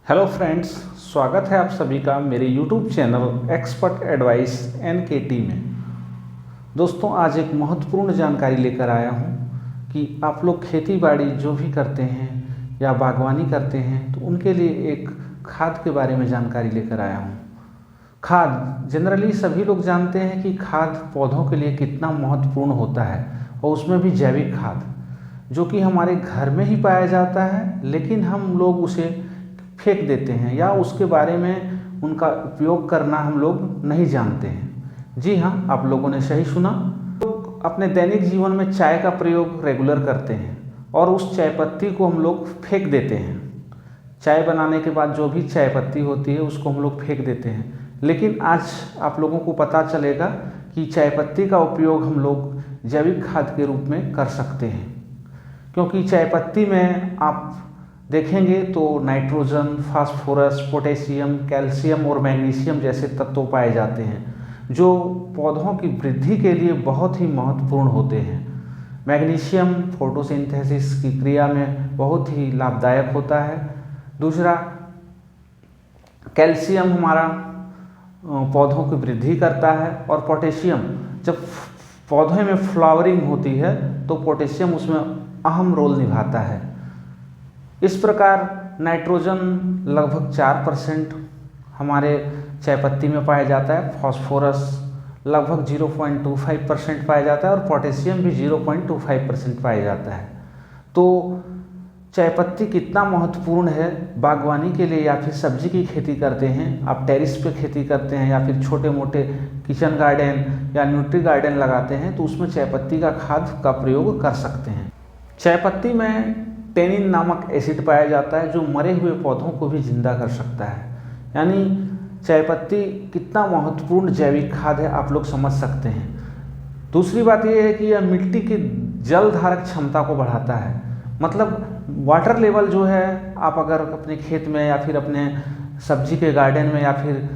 Hello friends, स्वागत है आप सभी का मेरे YouTube channel expert advice NKT में। दोस्तों, आज एक महत्वपूर्ण जानकारी लेकर आया हूँ कि आप लोग खेती बाड़ी जो भी करते हैं या बागवानी करते हैं तो उनके लिए एक खाद के बारे में जानकारी लेकर आया हूँ। खाद जनरली सभी लोग जानते हैं कि खाद पौधों के लिए कितना महत्वपूर्ण होता है, और उसमें भी जैविक खाद जो कि हमारे घर में ही पाया जाता है, लेकिन हम लोग उसे फेंक देते हैं या उसके बारे में उनका उपयोग करना हम लोग नहीं जानते हैं। जी हाँ, आप लोगों ने सही सुना। लोग अपने दैनिक जीवन में चाय का प्रयोग रेगुलर करते हैं और उस चाय पत्ती को हम लोग फेंक देते हैं। चाय बनाने के बाद जो भी चाय पत्ती होती है उसको हम लोग फेंक देते हैं, लेकिन आज आप लोगों को पता चलेगा कि चाय पत्ती का उपयोग हम लोग जैविक खाद के रूप में कर सकते हैं। क्योंकि चाय पत्ती में आप देखेंगे तो नाइट्रोजन, फास्फोरस, पोटेशियम, कैल्शियम और मैग्नीशियम जैसे तत्व पाए जाते हैं जो पौधों की वृद्धि के लिए बहुत ही महत्वपूर्ण होते हैं। मैग्नीशियम फोटोसिंथेसिस की क्रिया में बहुत ही लाभदायक होता है। दूसरा, कैल्शियम हमारा पौधों की वृद्धि करता है, और पोटेशियम जब पौधे में फ्लावरिंग होती है तो पोटेशियम उसमें अहम रोल निभाता है। इस प्रकार नाइट्रोजन लगभग 4% हमारे चाय पत्ती में पाया जाता है, फास्फोरस लगभग 0.25% पाया जाता है और पोटेशियम भी 0.25% पाया जाता है। तो चाय पत्ती कितना महत्वपूर्ण है बागवानी के लिए, या फिर सब्जी की खेती करते हैं, आप टेरिस पे खेती करते हैं या फिर छोटे मोटे किचन गार्डन या न्यूट्री गार्डन लगाते हैं तो उसमें चाय पत्ती का खाद का प्रयोग कर सकते हैं। चाय पत्ती में टेनिन नामक एसिड पाया जाता है जो मरे हुए पौधों को भी जिंदा कर सकता है। यानी चाय पत्ती कितना महत्वपूर्ण जैविक खाद है आप लोग समझ सकते हैं। दूसरी बात यह है कि यह मिट्टी की जल धारक क्षमता को बढ़ाता है। मतलब वाटर लेवल जो है, आप अगर अपने खेत में या फिर अपने सब्जी के गार्डन में या फिर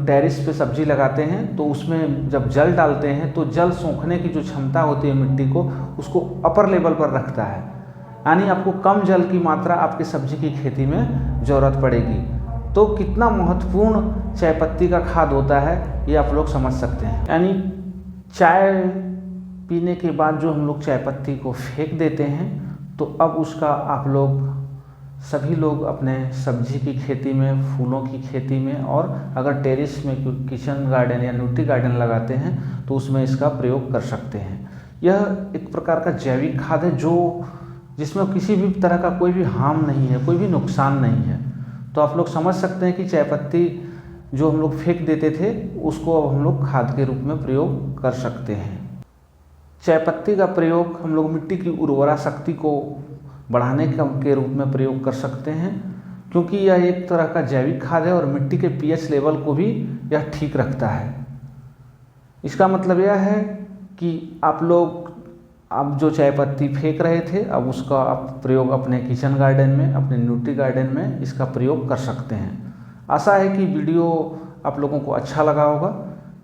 टेरिस पे सब्जी लगाते हैं तो उसमें जब जल डालते हैं तो जल सोखने की जो क्षमता होती है मिट्टी को, उसको अपर लेवल पर रखता है। यानी आपको कम जल की मात्रा आपकी सब्जी की खेती में ज़रूरत पड़ेगी। तो कितना महत्वपूर्ण चाय पत्ती का खाद होता है ये आप लोग समझ सकते हैं। यानी चाय पीने के बाद जो हम लोग चाय पत्ती को फेंक देते हैं तो अब उसका आप लोग सभी लोग अपने सब्जी की खेती में, फूलों की खेती में, और अगर टेरिस में किचन गार्डन या न्यूट्री गार्डन लगाते हैं तो उसमें इसका प्रयोग कर सकते हैं। यह एक प्रकार का जैविक खाद है जो जिसमें किसी भी तरह का कोई भी हार्म नहीं है, कोई भी नुकसान नहीं है। तो आप लोग समझ सकते हैं कि चाय पत्ती जो हम लोग फेंक देते थे उसको अब हम लोग खाद के रूप में प्रयोग कर सकते हैं। चाय पत्ती का प्रयोग हम लोग मिट्टी की उर्वरा शक्ति को बढ़ाने के रूप में प्रयोग कर सकते हैं, क्योंकि यह एक तरह का जैविक खाद है और मिट्टी के pH लेवल को भी यह ठीक रखता है। इसका मतलब यह है कि आप लोग अब जो चाय पत्ती फेंक रहे थे अब उसका आप प्रयोग अपने किचन गार्डन में, अपने न्यूट्री गार्डन में इसका प्रयोग कर सकते हैं। आशा है कि वीडियो आप लोगों को अच्छा लगा होगा।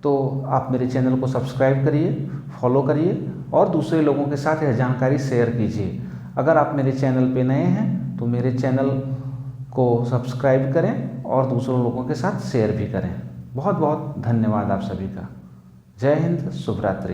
तो आप मेरे चैनल को सब्सक्राइब करिए, फॉलो करिए और दूसरे लोगों के साथ यह जानकारी शेयर कीजिए। अगर आप मेरे चैनल पे नए हैं तो मेरे चैनल को सब्सक्राइब करें और दूसरों लोगों के साथ शेयर भी करें। बहुत बहुत धन्यवाद आप सभी का। जय हिंद, शुभ रात्रि।